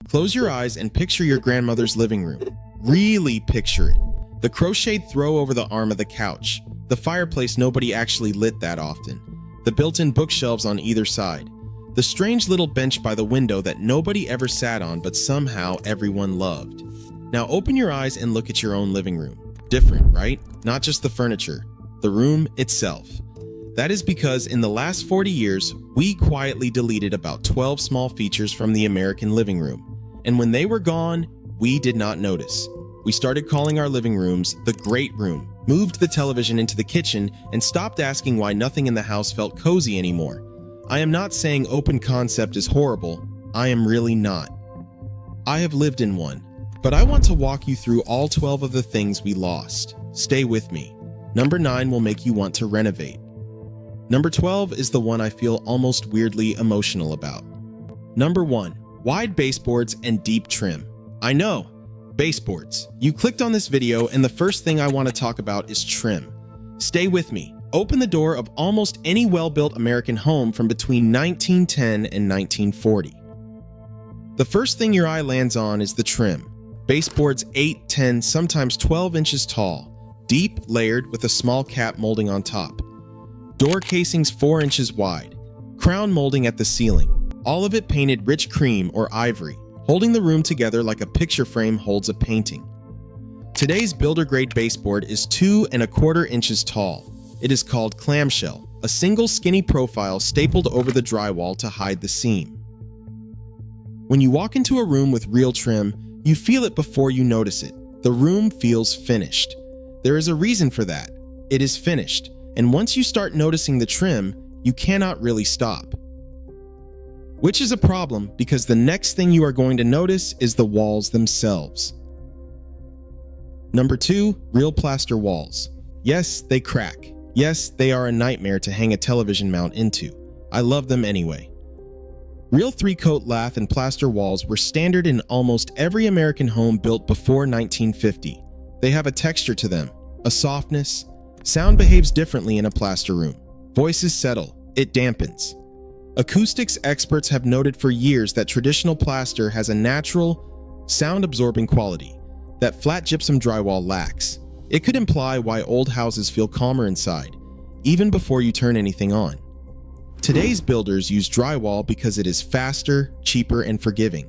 Close your eyes and picture your grandmother's living room. Really picture it. The crocheted throw over the arm of the couch. The fireplace nobody actually lit that often. The built-in bookshelves on either side. The strange little bench by the window that nobody ever sat on but somehow everyone loved. Now open your eyes and look at your own living room. Different, right? Not just the furniture, the room itself. That is because in the last 40 years, we quietly deleted about 12 small features from the American living room. And when they were gone, we did not notice. We started calling our living rooms the Great Room, moved the television into the kitchen, and stopped asking why nothing in the house felt cozy anymore. I am not saying open concept is horrible. I am really not. I have lived in one. But I want to walk you through all 12 of the things we lost. Stay with me. Number 9 will make you want to renovate. Number 12 is the one I feel almost weirdly emotional about. Number 1, wide baseboards and deep trim. I know, baseboards. You clicked on this video and the first thing I want to talk about is trim. Stay with me. Open the door of almost any well-built American home from between 1910 and 1940. The first thing your eye lands on is the trim. Baseboards 8, 10, sometimes 12 inches tall, deep, layered with a small cap molding on top. Door casings 4 inches wide, crown molding at the ceiling, all of it painted rich cream or ivory, holding the room together like a picture frame holds a painting. Today's builder-grade baseboard is 2 1/4 inches tall. It is called clamshell, a single skinny profile stapled over the drywall to hide the seam. When you walk into a room with real trim, you feel it before you notice it. The room feels finished. There is a reason for that. It is finished, and once you start noticing the trim, you cannot really stop. Which is a problem because the next thing you are going to notice is the walls themselves. Number 2, real plaster walls. Yes, they crack. Yes, they are a nightmare to hang a television mount into. I love them anyway. Real 3-coat lath and plaster walls were standard in almost every American home built before 1950. They have a texture to them, a softness. Sound behaves differently in a plaster room. Voices settle, it dampens. Acoustics experts have noted for years that traditional plaster has a natural, sound-absorbing quality that flat gypsum drywall lacks. It could imply why old houses feel calmer inside, even before you turn anything on. Today's builders use drywall because it is faster, cheaper, and forgiving,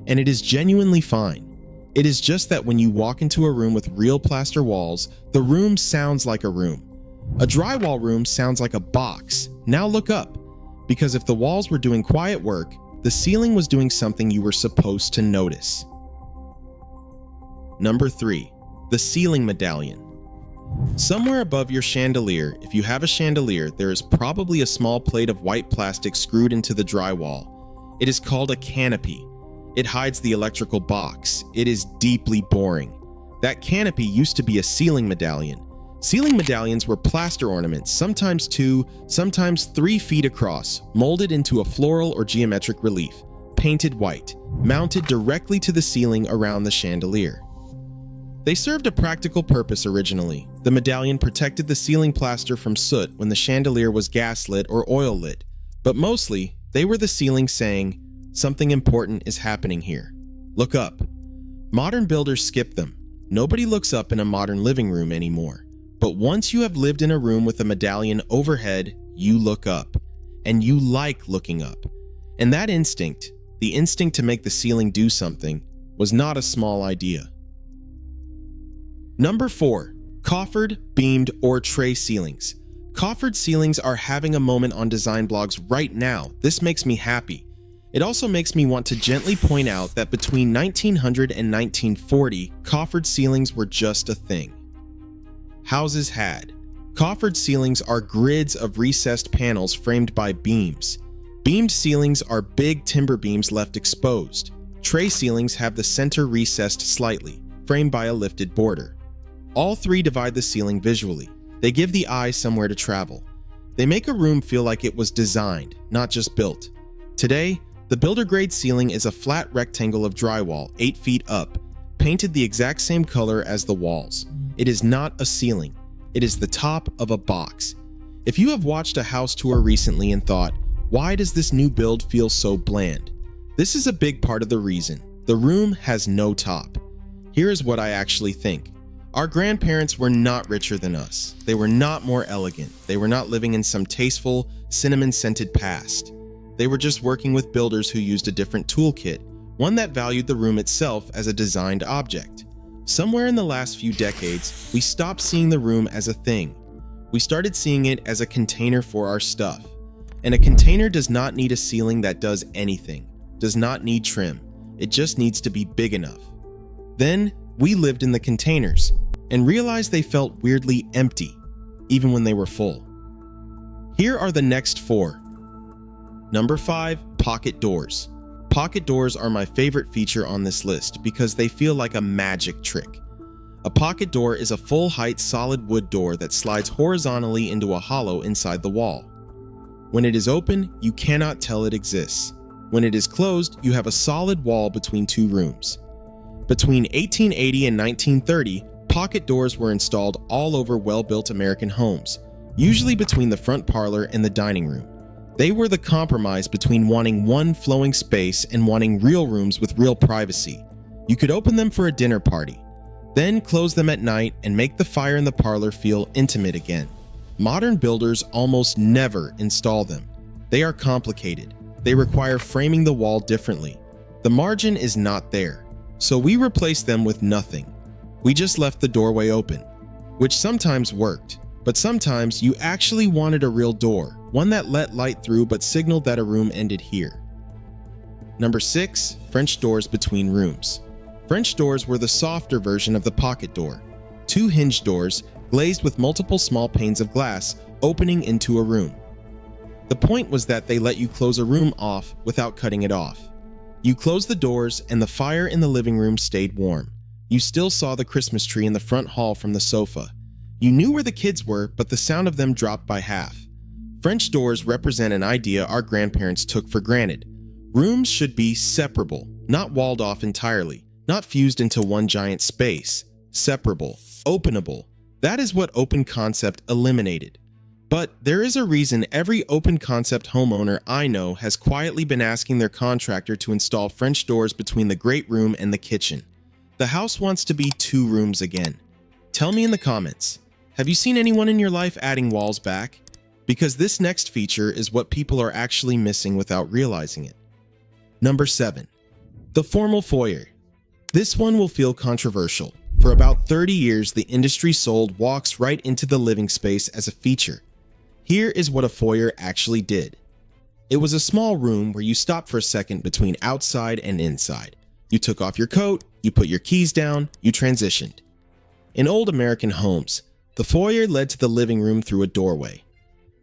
and it is genuinely fine. It is just that when you walk into a room with real plaster walls, the room sounds like a room. A drywall room sounds like a box. Now look up, because if the walls were doing quiet work, the ceiling was doing something you were supposed to notice. Number 3, the ceiling medallion. Somewhere above your chandelier, if you have a chandelier, there is probably a small plate of white plastic screwed into the drywall. It is called a canopy. It hides the electrical box. It is deeply boring. That canopy used to be a ceiling medallion. Ceiling medallions were plaster ornaments, sometimes 2, sometimes 3 feet across, molded into a floral or geometric relief, painted white, mounted directly to the ceiling around the chandelier. They served a practical purpose originally. The medallion protected the ceiling plaster from soot when the chandelier was gas-lit or oil-lit, but mostly, they were the ceiling saying, "Something important is happening here. Look up." Modern builders skip them. Nobody looks up in a modern living room anymore. But once you have lived in a room with a medallion overhead, you look up. And you like looking up. And that instinct, the instinct to make the ceiling do something, was not a small idea. Number 4, coffered, beamed, or tray ceilings. Coffered ceilings are having a moment on design blogs right now. This makes me happy. It also makes me want to gently point out that between 1900 and 1940, coffered ceilings were just a thing. Houses had. Coffered ceilings are grids of recessed panels framed by beams. Beamed ceilings are big timber beams left exposed. Tray ceilings have the center recessed slightly, framed by a lifted border. All 3 divide the ceiling visually. They give the eye somewhere to travel. They make a room feel like it was designed, not just built. Today, the builder-grade ceiling is a flat rectangle of drywall 8 feet up, painted the exact same color as the walls. It is not a ceiling. It is the top of a box. If you have watched a house tour recently and thought, "Why does this new build feel so bland?" This is a big part of the reason. The room has no top. Here is what I actually think. Our grandparents were not richer than us. They were not more elegant. They were not living in some tasteful, cinnamon-scented past. They were just working with builders who used a different toolkit, one that valued the room itself as a designed object. Somewhere in the last few decades, we stopped seeing the room as a thing. We started seeing it as a container for our stuff. And a container does not need a ceiling that does anything, does not need trim. It just needs to be big enough. Then, we lived in the containers and realized they felt weirdly empty, even when they were full. Here are the next 4. Number 5, pocket doors. Pocket doors are my favorite feature on this list because they feel like a magic trick. A pocket door is a full-height solid wood door that slides horizontally into a hollow inside the wall. When it is open, you cannot tell it exists. When it is closed, you have a solid wall between 2 rooms. Between 1880 and 1930, pocket doors were installed all over well-built American homes, usually between the front parlor and the dining room. They were the compromise between wanting one flowing space and wanting real rooms with real privacy. You could open them for a dinner party, then close them at night and make the fire in the parlor feel intimate again. Modern builders almost never install them. They are complicated. They require framing the wall differently. The margin is not there, so we replaced them with nothing. We just left the doorway open, which sometimes worked, but sometimes you actually wanted a real door, one that let light through but signaled that a room ended here. Number 6, French doors between rooms. French doors were the softer version of the pocket door. 2 hinge doors, glazed with multiple small panes of glass, opening into a room. The point was that they let you close a room off without cutting it off. You closed the doors and the fire in the living room stayed warm. You still saw the Christmas tree in the front hall from the sofa. You knew where the kids were, but the sound of them dropped by half. French doors represent an idea our grandparents took for granted. Rooms should be separable, not walled off entirely, not fused into one giant space. Separable, openable. That is what open concept eliminated. But there is a reason every open concept homeowner I know has quietly been asking their contractor to install French doors between the great room and the kitchen. The house wants to be 2 rooms again. Tell me in the comments, have you seen anyone in your life adding walls back? Because this next feature is what people are actually missing without realizing it. Number 7, the formal foyer. This one will feel controversial. For about 30 years, the industry sold walks right into the living space as a feature. Here is what a foyer actually did. It was a small room where you stopped for a second between outside and inside. You took off your coat, you put your keys down, you transitioned. In old American homes, the foyer led to the living room through a doorway.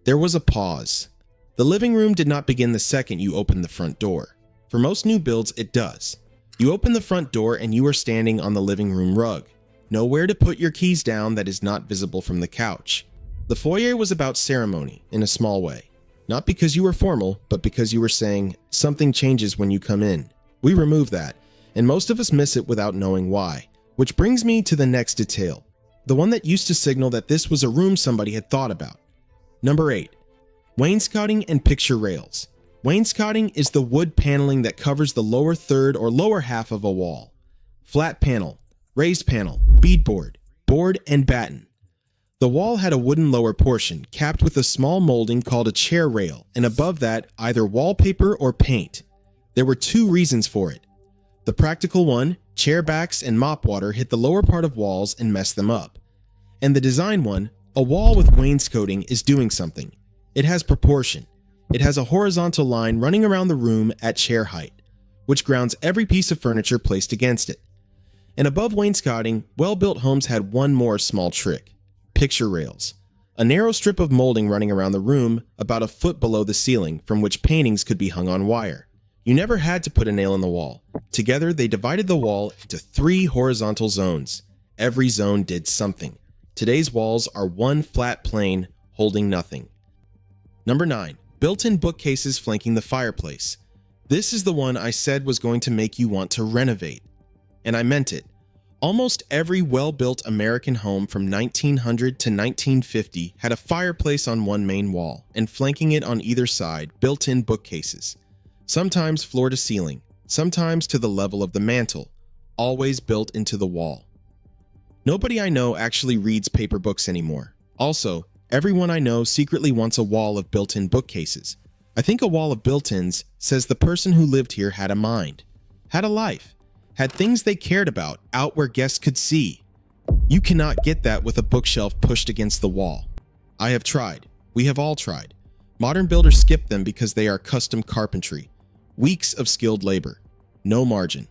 There was a pause. The living room did not begin the second you opened the front door. For most new builds, it does. You open the front door and you are standing on the living room rug. Nowhere to put your keys down that is not visible from the couch. The foyer was about ceremony in a small way. Not because you were formal, but because you were saying, something changes when you come in. We remove that, and most of us miss it without knowing why. Which brings me to the next detail. The one that used to signal that this was a room somebody had thought about. Number 8, wainscoting and picture rails. Wainscoting is the wood paneling that covers the lower third or lower half of a wall. Flat panel, raised panel, beadboard, board, and batten. The wall had a wooden lower portion capped with a small molding called a chair rail, and above that, either wallpaper or paint. There were 2 reasons for it. The practical one, chair backs and mop water hit the lower part of walls and mess them up. And the design one, a wall with wainscoting is doing something. It has proportion. It has a horizontal line running around the room at chair height, which grounds every piece of furniture placed against it. And above wainscoting, well-built homes had one more small trick. Picture rails. A narrow strip of molding running around the room about a foot below the ceiling from which paintings could be hung on wire. You never had to put a nail in the wall. Together, they divided the wall into 3 horizontal zones. Every zone did something. Today's walls are one flat plane holding nothing. Number 9, built-in bookcases flanking the fireplace. This is the one I said was going to make you want to renovate. And I meant it. Almost every well-built American home from 1900 to 1950 had a fireplace on one main wall, and flanking it on either side, built-in bookcases. Sometimes floor to ceiling, sometimes to the level of the mantle, always built into the wall. Nobody I know actually reads paper books anymore. Also, everyone I know secretly wants a wall of built-in bookcases. I think a wall of built-ins says the person who lived here had a mind, had a life, had things they cared about out where guests could see. You cannot get that with a bookshelf pushed against the wall. I have tried. We have all tried. Modern builders skip them because they are custom carpentry. Weeks of skilled labor. No margin.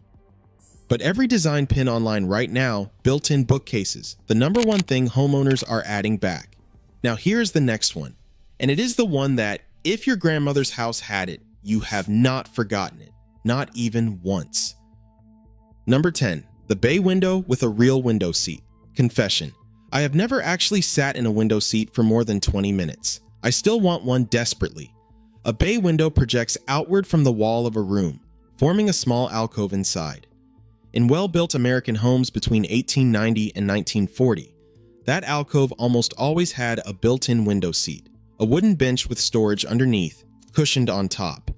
But every design pin online right now, built-in bookcases, the number one thing homeowners are adding back. Now here's the next one. And it is the one that, if your grandmother's house had it, you have not forgotten it. Not even once. Number 10. The bay window with a real window seat. Confession. I have never actually sat in a window seat for more than 20 minutes. I still want one desperately. A bay window projects outward from the wall of a room, forming a small alcove inside. In well-built American homes between 1890 and 1940, that alcove almost always had a built-in window seat, a wooden bench with storage underneath, cushioned on top.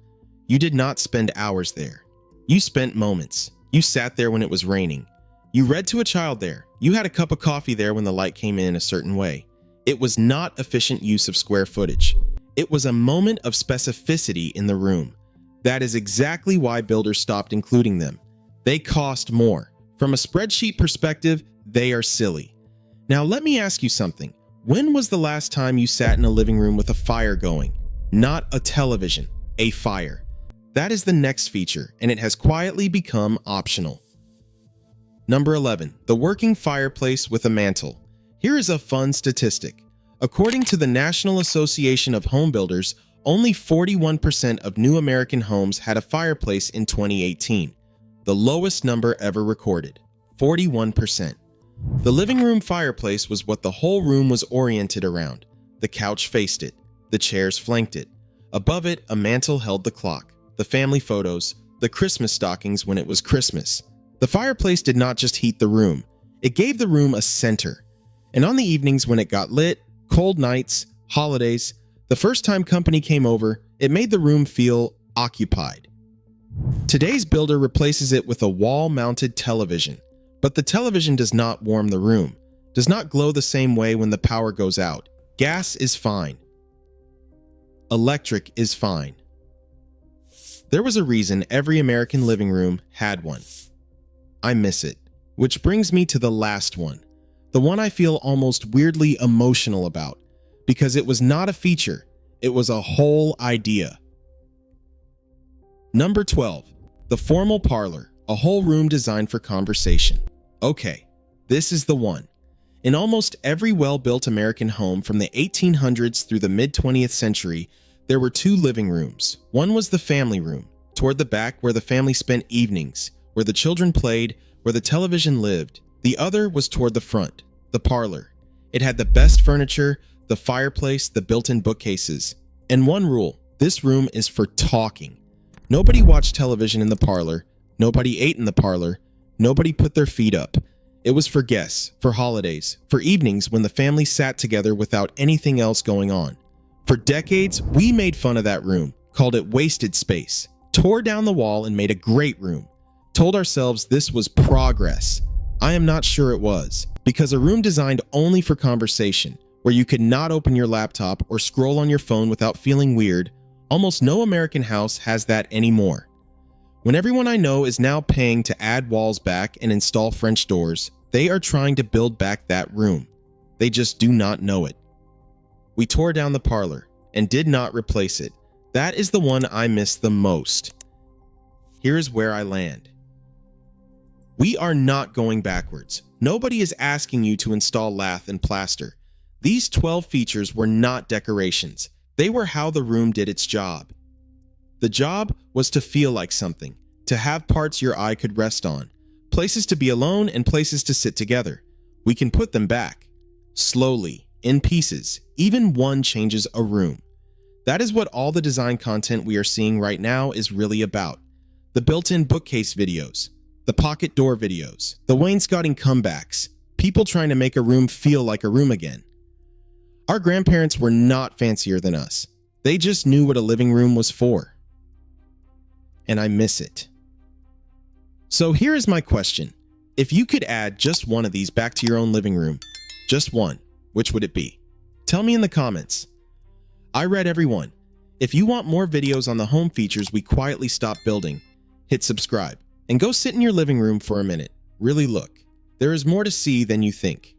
You did not spend hours there. You spent moments. You sat there when it was raining. You read to a child there. You had a cup of coffee there when the light came in a certain way. It was not efficient use of square footage. It was a moment of specificity in the room. That is exactly why builders stopped including them. They cost more. From a spreadsheet perspective, they are silly. Now let me ask you something. When was the last time you sat in a living room with a fire going? Not a television, a fire. That is the next feature, and it has quietly become optional. Number 11. The working fireplace with a mantle. Here is a fun statistic. According to the National Association of Home Builders, only 41% of new American homes had a fireplace in 2018. The lowest number ever recorded. 41%. The living room fireplace was what the whole room was oriented around. The couch faced it. The chairs flanked it. Above it, a mantle held the clock, the family photos, the Christmas stockings when it was Christmas. The fireplace did not just heat the room. It gave the room a center. And on the evenings when it got lit, cold nights, holidays, the first time company came over, it made the room feel occupied. Today's builder replaces it with a wall-mounted television. But the television does not warm the room, does not glow the same way when the power goes out. Gas is fine. Electric is fine. There was a reason every American living room had one. I miss it. Which brings me to the last one. The one I feel almost weirdly emotional about, because it was not a feature, it was a whole idea. Number 12. The formal parlor, a whole room designed for conversation. Okay, this is the one. In almost every well-built American home from the 1800s through the mid-20th century, there were two living rooms. One was the family room, toward the back where the family spent evenings, where the children played, where the television lived. The other was toward the front, the parlor. It had the best furniture, the fireplace, the built-in bookcases. And one rule, this room is for talking. Nobody watched television in the parlor. Nobody ate in the parlor. Nobody put their feet up. It was for guests, for holidays, for evenings when the family sat together without anything else going on. For decades, we made fun of that room, called it wasted space, tore down the wall and made a great room, told ourselves this was progress. I am not sure it was, because a room designed only for conversation, where you could not open your laptop or scroll on your phone without feeling weird, almost no American house has that anymore. When everyone I know is now paying to add walls back and install French doors, they are trying to build back that room. They just do not know it. We tore down the parlor and did not replace it. That is the one I miss the most. Here is where I land. We are not going backwards. Nobody is asking you to install lath and plaster. These 12 features were not decorations. They were how the room did its job. The job was to feel like something, to have parts your eye could rest on, places to be alone and places to sit together. We can put them back. Slowly, in pieces, even one changes a room. That is what all the design content we are seeing right now is really about. The built-in bookcase videos, the pocket door videos, the wainscoting comebacks, people trying to make a room feel like a room again. Our grandparents were not fancier than us. They just knew what a living room was for. And I miss it. So here is my question. If you could add just one of these back to your own living room, just one, which would it be? Tell me in the comments. I read every one. If you want more videos on the home features we quietly stopped building, hit subscribe and go sit in your living room for a minute. Really look. There is more to see than you think.